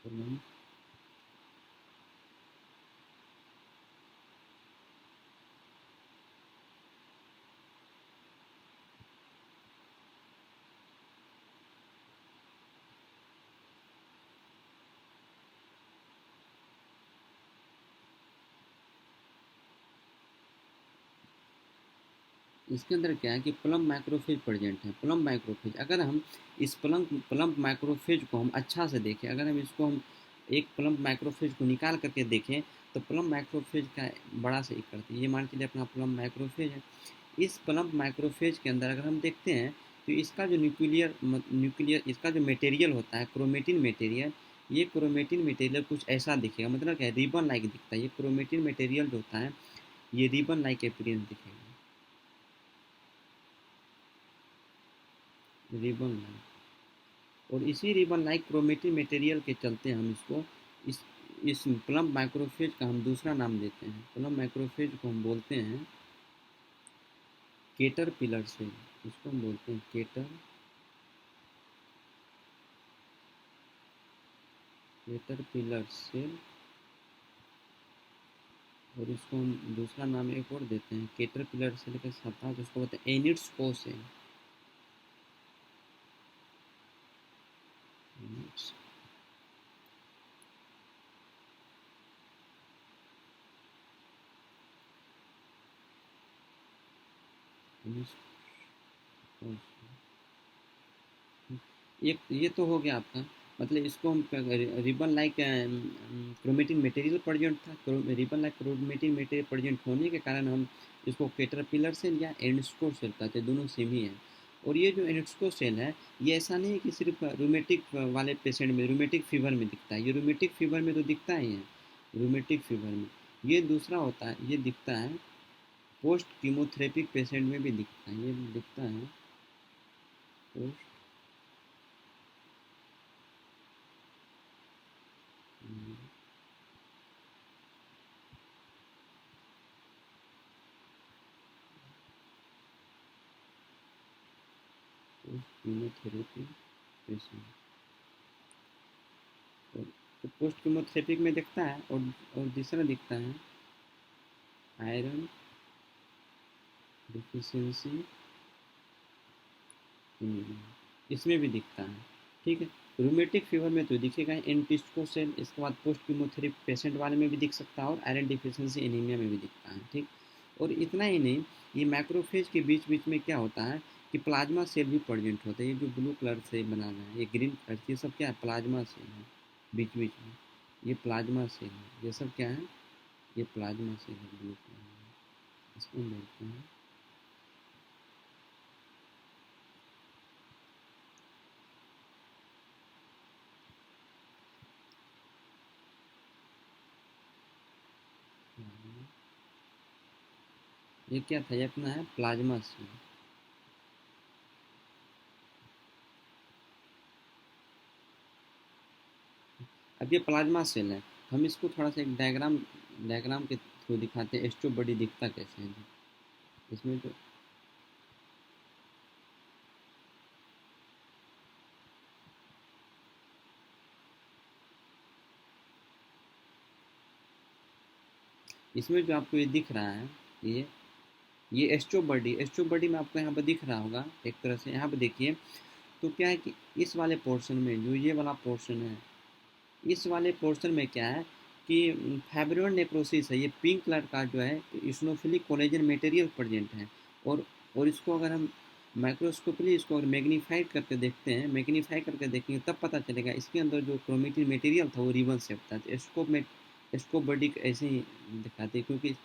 S1: प्लम्प इसके अंदर क्या है कि प्लम्प माइक्रोफेज प्रेजेंट है, प्लम्प माइक्रोफेज। अगर हम इस प्लम्प माइक्रोफेज को हम अच्छा से देखें, अगर हम इसको हम एक प्लम्प माइक्रोफेज को निकाल करके देखें, तो प्लम्प माइक्रोफेज का बड़ा से एक करते हैं, ये मान के लिए अपना प्लम्प माइक्रोफेज है। इस प्लम्प माइक्रोफेज के अंदर अगर हम देखते हैं, तो इसका जो न्यूक्लियर इसका जो मटेरियल होता है, क्रोमेटिन मटेरियल, ये क्रोमेटिन मटेरियल कुछ ऐसा दिखेगा, मतलब क्या है, रिबन लाइक दिखता है। ये क्रोमेटिन मटेरियल जो होता है, ये रिबन लाइक अपीयरेंस दिखेगा, रिबन लाइक। और इसी रिबन लाइक क्रोमेटिन मटेरियल के चलते हम इसको, इस इस प्लम्प माइक्रोफेज का हम दूसरा नाम देते हैं, प्लम्प माइक्रोफेज को हम बोलते हैं केटर पिलर सेल, इसको हम बोलते हैं केटर पिलर सेल। और इसको हम दूसरा नाम एक और देते हैं केटर पिलर सेल के साथ साथ, उसको बोलते हैं एनिट्स को सेल, एनिट्स एनिट्स को सेल। ये तो हो गया आपका, मतलब इसको हम ribbon like chromatin material present था, ribbon like chromatin material present होने के कारण हम इसको कैटरपिलर सेल या एंडस्को सेल कहते हैं, दोनों सेम ही है। और ये जो एंडस्को सेल है, ये ऐसा नहीं है कि सिर्फ रूमेटिक वाले पेशेंट में, रूमेटिक फीवर में दिखता है, ये रूमेटिक फीवर में तो दिखता ही है, रूमेटिक फीवर में। ये दूसरा होता है, ये दिखता है पोस्ट कीमोथेरेपिक पेशेंट में भी दिखता है, ये दिखता है पोस्ट कीमोथेरेपी पेशेंट। तो पोस्ट कीमोथेरेपी में दिखता है, और दूसरा दिखता है आयरन डिफिशियंसी एनीमिया, इसमें भी दिखता है। ठीक है, रूमेटिक फीवर में तो दिखेगा एंटिस्टोसेल, इसके बाद पोस्ट कीमोथेरेपी पेशेंट वाले में भी दिख सकता है, और आयरन डिफिशियंसी एनीमिया में भी दिखता है। ठीक, और इतना ही नहीं, ये मैक्रोफेज के बीच बीच में क्या होता है कि प्लाज्मा सेल भी प्रेजेंट होता है। ये जो ब्लू कलर से बना हुआ है, ये ग्रीन कलर, ये सब क्या है, प्लाज्मा सेल है बीच बीच में, ये प्लाज्मा सेल है, ये सब क्या है, ये प्लाज्मा सेल है ब्लू कलर में, इसको बोलते हैं। ये क्या था, ये अपना है प्लाज्मा सेल। अब ये प्लाज्मा सेल है, हम इसको थोड़ा सा एक डायग्राम डायग्राम के थ्रू दिखाते हैं, स्ट्रो बॉडी दिखता कैसे है। इसमें तो इसमें जो आपको ये दिख रहा है, ये एस्ट्रो बॉडी में आपको यहाँ पर दिख रहा होगा एक तरह से, यहाँ पर देखिए। तो क्या है कि इस वाले पोर्शन में, जो ये वाला पोर्शन है, इस वाले पोर्शन में क्या है कि फाइब्रिनोड नेक्रोसिस है, ये पिंक कलर का जो है इस्नोफिलिक कोलेजन मटेरियल प्रेजेंट है। और इसको अगर हम माइक्रोस्कोपली इसको अगर मैग्नीफाइड करके देखते हैं, मैग्नीफाई करके देखेंगे, तब पता चलेगा इसके अंदर जो क्रोमेटिन मटेरियल था वो रिबन शेप था। तो स्कोप बॉडी ऐसे ही दिखाती है, क्योंकि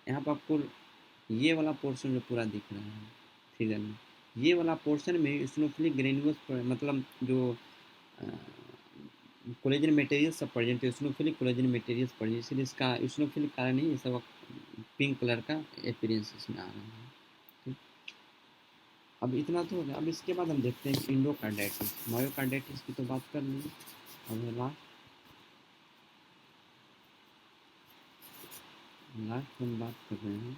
S1: यहाँ पर आपको ये वाला पोर्शन जो पूरा दिख रहा है फिगर में, ये वाला पोर्शन में इस्नोफिलिक ग्रेन्यूल्स मतलब जो कोलेजन मटेरियल सब प्रेजेंट है, इस्नोफिलिक कोलेजन मटेरियल्स प्रेजेंट, इसलिए इसका इस्नोफिलिक कारण नहीं, ये सब पिंक कलर का अपीयरेंस इसमें आ रहा है। ठीक, अब इतना तो हो गया। अब इसके बाद हम देखते हैं इंडोकार्डाइटिस, मायोकार्डाइटिस की तो बात कर ली। अब लास्ट हम बात कर रहे हैं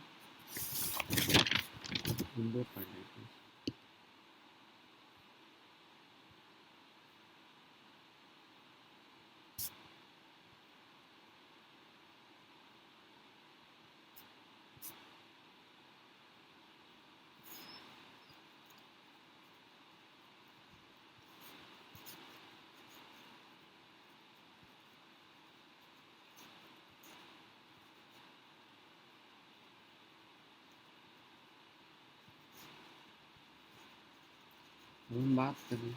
S1: इंडोकार्डाइटिस। हम बात करें,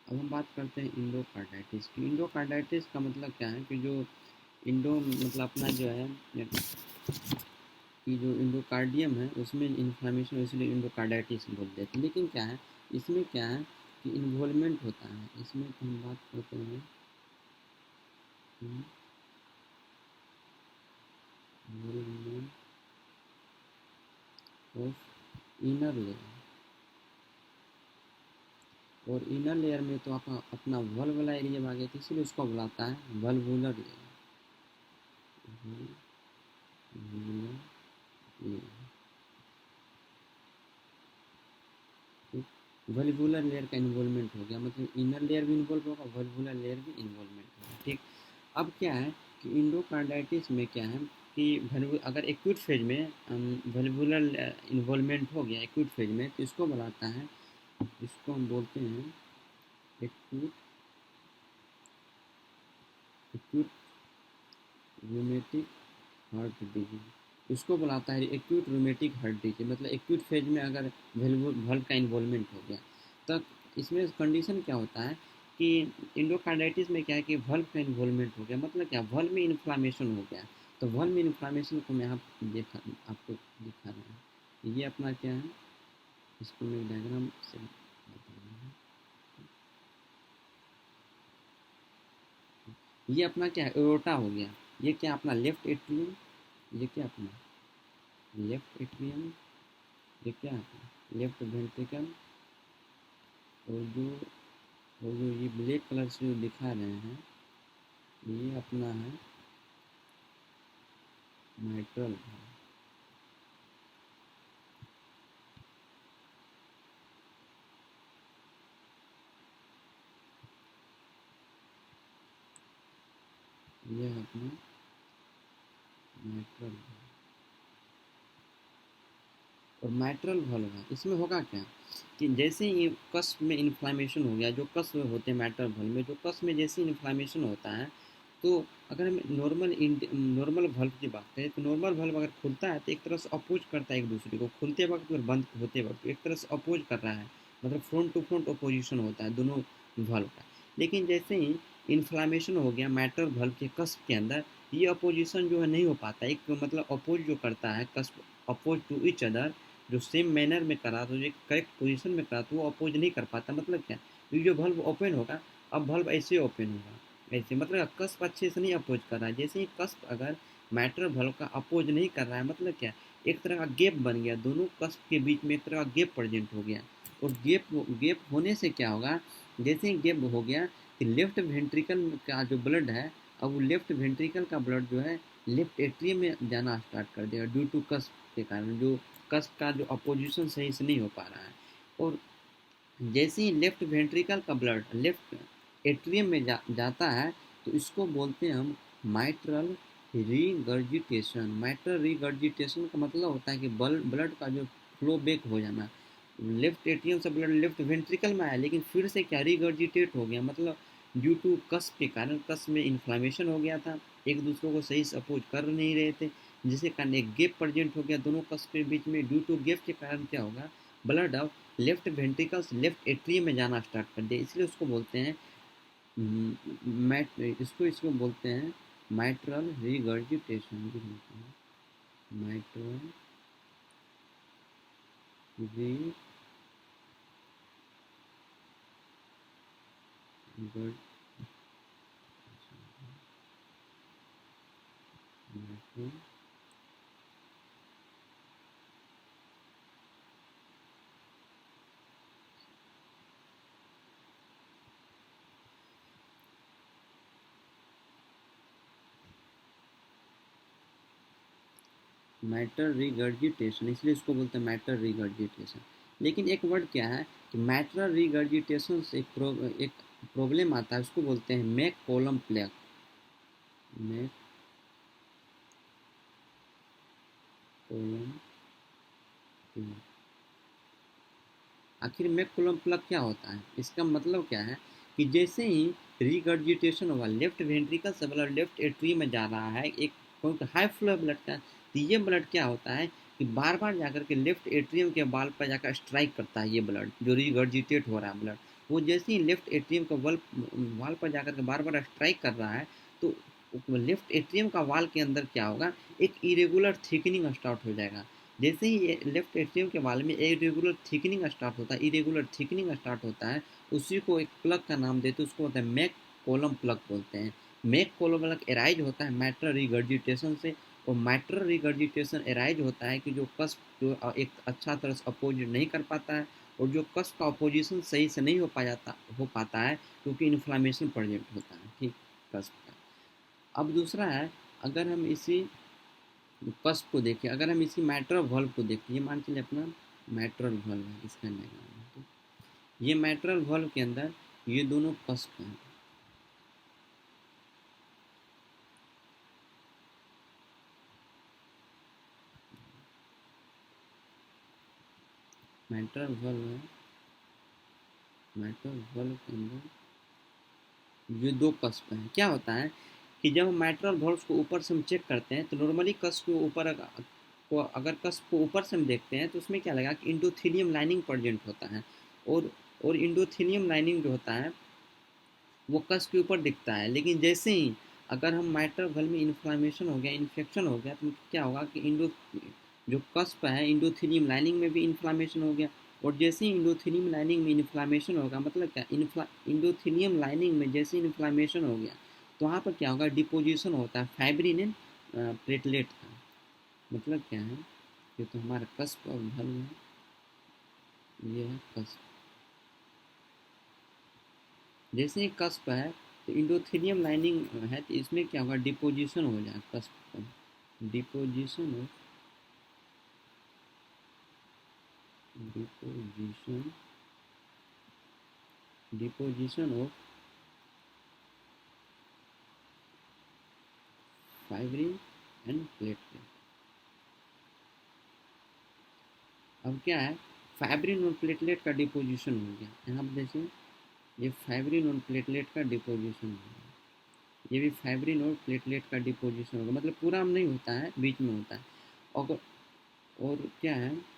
S1: अब हम बात करते हैं इंडोकार्डाइटिस की। इंडोकार्डाइटिस का मतलब क्या है कि जो इंडो मतलब अपना जो है कि जो इंडोकार्डियम है उसमें इन्फ्लामेशन, इसलिए इंडोकार्डाइटिस बोल देते हैं। लेकिन क्या है, इसमें क्या है कि इन्वॉल्वमेंट होता है, इसमें हम बात करते हैं इन्वॉल्वमेंट ऑफ इनर लेयर। और इनर लेयर में तो आप अपना वल्वुलर एरिया आ गया, तो इसलिए उसको बुलाता है वल्वुलर लेयर। वल्वुलर लेयर का इन्वॉल्वमेंट हो गया, मतलब इनर लेयर भी इन्वॉल्व होगा, वल्वुलर लेयर भी इन्वॉल्वमेंट होगा। ठीक, अब क्या है कि इंडोकार्डाइटिस में क्या है कि अगर एक्यूट फेज में वल्वुलर इन्वॉल्वमेंट हो गया एक्यूट फेज में, तो इसको बुलाता है, इसको हम बोलते हैं acute acute rheumatic heart disease. इसको बुलाता है एक्यूट रूमेटिक हार्ट डिजीज, मतलब एक्यूट फेज में अगर वल्व का इन्वॉल्वमेंट हो गया, तब इसमें कंडीशन क्या होता है कि इंडोकार्डाइटिस में क्या है कि वल्व का इन्वॉल्वमेंट हो गया, मतलब क्या, वल्व में इन्फ्लामेशन हो गया। तो वल्व में इन्फ्लामेशन को मैं आपको दिखा रहा हूँ, ये अपना क्या है, इसको मैं डायग्राम से बता रहा हूँ। ये अपना क्या है, एओर्टा हो गया, ये क्या अपना लेफ्ट एट्रियम, ये क्या अपना लेफ्ट एट्रियम, ये क्या अपना लेफ्ट वेंट्रिकल, और जो ये ब्लैक कलर से जो दिखा रहे हैं ये अपना है माइट्रल। ये है अपना माइट्रल। और माइट्रल वाल्व है, इसमें होगा क्या कि जैसे ही कस्प में इन्फ्लामेशन हो गया, जो कस्प होते हैं माइट्रल वाल्व में, जो कस्प में जैसे इन्फ्लामेशन होता है, तो अगर हम नॉर्मल वाल्व की बात करें तो नॉर्मल वाल्व अगर खुलता है तो एक तरह से अपोज करता है एक दूसरे को, खुलते वक्त और बंद होते वक्त एक तरह से अपोज कर रहा है, मतलब फ्रंट टू फ्रंट अपोजिशन होता है दोनों वाल्व का। लेकिन जैसे ही इन्फ्लामेशन हो गया माइट्रल वाल्व के कस्प के अंदर, ये अपोजिशन जो है नहीं हो पाता, एक मतलब अपोज जो करता है cusp oppose to each other, जो सेम मैनर में करा तो जो करेक्ट पोजीशन में करा तो वो अपोज नहीं कर पाता। मतलब क्या, ये जो बल्ब ओपन होगा, अब बल्ब ऐसे ओपन होगा, ऐसे मतलब कस्प अच्छे से नहीं अपोज कर रहा है। जैसे ही कस्प अगर मैटर बल्ब का अपोज नहीं कर रहा है, मतलब क्या, एक तरह का गैप बन गया, दोनों कस्प के बीच में एक तरह का गैप प्रेजेंट हो गया। और गैप होने से क्या होगा, जैसे ही गैप हो गया कि लेफ्ट वेंट्रिकल का जो ब्लड है, अब वो लेफ्ट वेंट्रिकल का ब्लड जो है लेफ्ट एट्रियम में जाना स्टार्ट कर देगा ड्यू टू कस्प के कारण, जो कस्प का जो अपोजिशन सही से नहीं हो पा रहा है। और जैसे ही लेफ्ट वेंट्रिकल का ब्लड लेफ्ट एट्रियम में जाता है, तो इसको बोलते हैं हम माइट्रल रीगर्जिटेशन। माइट्रल रीगर्जिटेशन का मतलब होता है कि ब्लड का जो फ्लो बैक हो जाना, लेफ्ट एट्रियम से ब्लड लेफ्ट वेंट्रिकल में आया लेकिन फिर से क्या रीगर्जिटेट हो गया, मतलब ड्यू टू कस्प के कारण कस्प में इन्फ्लामेशन हो गया था, एक दूसरे को सही से अपोज कर नहीं रहे थे, जिसके कारण एक गैप प्रेजेंट हो गया दोनों कस्प के बीच में। ड्यू टू गैप के कारण क्या होगा, ब्लड अब लेफ्ट वेंट्रिकल्स लेफ्ट एट्रियम में जाना स्टार्ट कर दिया, इसलिए उसको बोलते हैं मैट इसको इसको बोलते हैं माइट्रल रिगर्जिटेशन भी बोलते हैं, माइट्रल रिगर्जिटेशन। मैटर रिगर्जिटेशन, इसलिए इसको बोलते हैं मैटर रिगर्जिटेशन। लेकिन एक वर्ड क्या है कि मैटर रिगर्जिटेशन से एक प्रॉब्लम आता है, उसको बोलते हैं McCallum plug. McCallum plug, आखिर मैक कॉलम प्लग क्या होता है, इसका मतलब क्या है कि जैसे ही रिगर्जिटेशन होगा लेफ्ट वेंट्रिकल से ब्लड लेफ्ट एट्री में जा रहा है, एक क्योंकि हाई फ्लो ब्लड का, तो ये ब्लड क्या होता है कि बार बार जाकर के लेफ्ट एट्रियम के वाल पर जाकर स्ट्राइक करता है, ये ब्लड जो रिगर्जिटेट हो रहा है ब्लड, वो जैसे ही लेफ्ट एट्रियम का वाल पर जाकर के बार बार स्ट्राइक कर रहा है, तो लेफ्ट एट्रियम का वाल के अंदर क्या होगा, एक इरेगुलर थिकनिंग स्टार्ट हो जाएगा। जैसे ही लेफ्ट एट्रियम के वाल में इरेगुलर थिकनिंग स्टार्ट होता है, इरेगुलर थिकनिंग स्टार्ट होता है, उसी को एक प्लग का नाम देते हैं, उसको बोलते हैं मैक कॉलम प्लग बोलते हैं। मैक कॉलम प्लग एराइज होता है मैट्रल रिगर्जिटेशन से, और मैट्रल रिगर्जिटेशन एराइज होता है कि जो कस्प जो एक अच्छा तरह से अपोजिट नहीं कर पाता है, और जो कस्प का अपोजिशन सही से नहीं हो पाता है क्योंकि इन्फ्लामेशन प्रेजेंट होता है, ठीक, कस्प का। अब दूसरा है, अगर हम इसी कस्प को देखें, अगर हम इसी मैट्रल वाल्व को देखें, ये मान चलिए अपना मैट्रल वाल्व है, इसका डायग्राम है, तो ये मैट्रल वाल्व के अंदर ये दोनों कस्प हैं, मैट्रल वाल्व है, मैट्रल वाल्व के अंदर ये दो कस्प हैं। क्या होता है कि जब हम मैट्रल वाल्व को ऊपर से हम चेक करते हैं तो नॉर्मली कस्प के ऊपर अगर कस्प को ऊपर से हम देखते हैं तो उसमें क्या लगा कि इंडोथीलियम लाइनिंग प्रेजेंट होता है, और इंडोथीलियम लाइनिंग जो होता है वो कस्प के ऊपर दिखता है। लेकिन जैसे ही अगर हम माइट्रल वाल्व में इन्फ्लामेशन हो गया, इन्फेक्शन हो गया, तो क्या होगा कि जो कस्प है इंडोथीलियम लाइनिंग में भी इन्फ्लामेशन हो गया, और जैसे ही इंडोथीलियम लाइनिंग में इन्फ्लामेशन होगा, मतलब क्या, इंडोथीलियम लाइनिंग में जैसे इन्फ्लामेशन हो गया, तो वहाँ पर क्या होगा, डिपोजिशन होता है फाइब्रिन एंड प्लेटलेट का। मतलब क्या है, ये तो हमारा कस्प और भल्व है, ये है कस्प। जैसे ही कस्प है तो इंडोथेलियम लाइनिंग है, तो इसमें क्या होगा, डिपोजिशन हो जाए कस्प पर, deposition of, deposition, deposition of fibrin and platelet. अब क्या है, फाइब्रिन और प्लेटलेट का डिपोजिशन हो गया यहाँ पर। जैसे ये फाइब्रिन और प्लेटलेट का डिपोजिशन हो गया, ये भी फाइब्रिन और प्लेटलेट का डिपोजिशन होगा, मतलब पूरा नहीं होता है, बीच में होता है। और क्या है,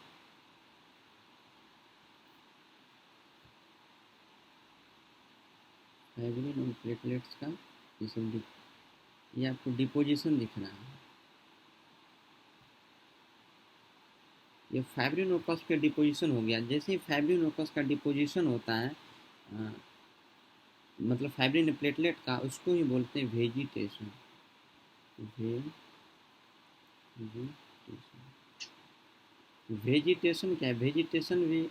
S1: फाइब्रिन और प्लेटलेट्स का ये सब, ये आपको डिपोजिशन दिख रहा है। ये फाइब्रिन और कस्प का डिपोजिशन हो गया। जैसे ही फाइब्रिन और कस्प का डिपोजिशन होता है, अ, मतलब फाइब्रिन प्लेटलेट का, उसको ही बोलते हैं वेजिटेशन, वेजिटेशन। वेजिटेशन क्या है, वेजिटेशन भी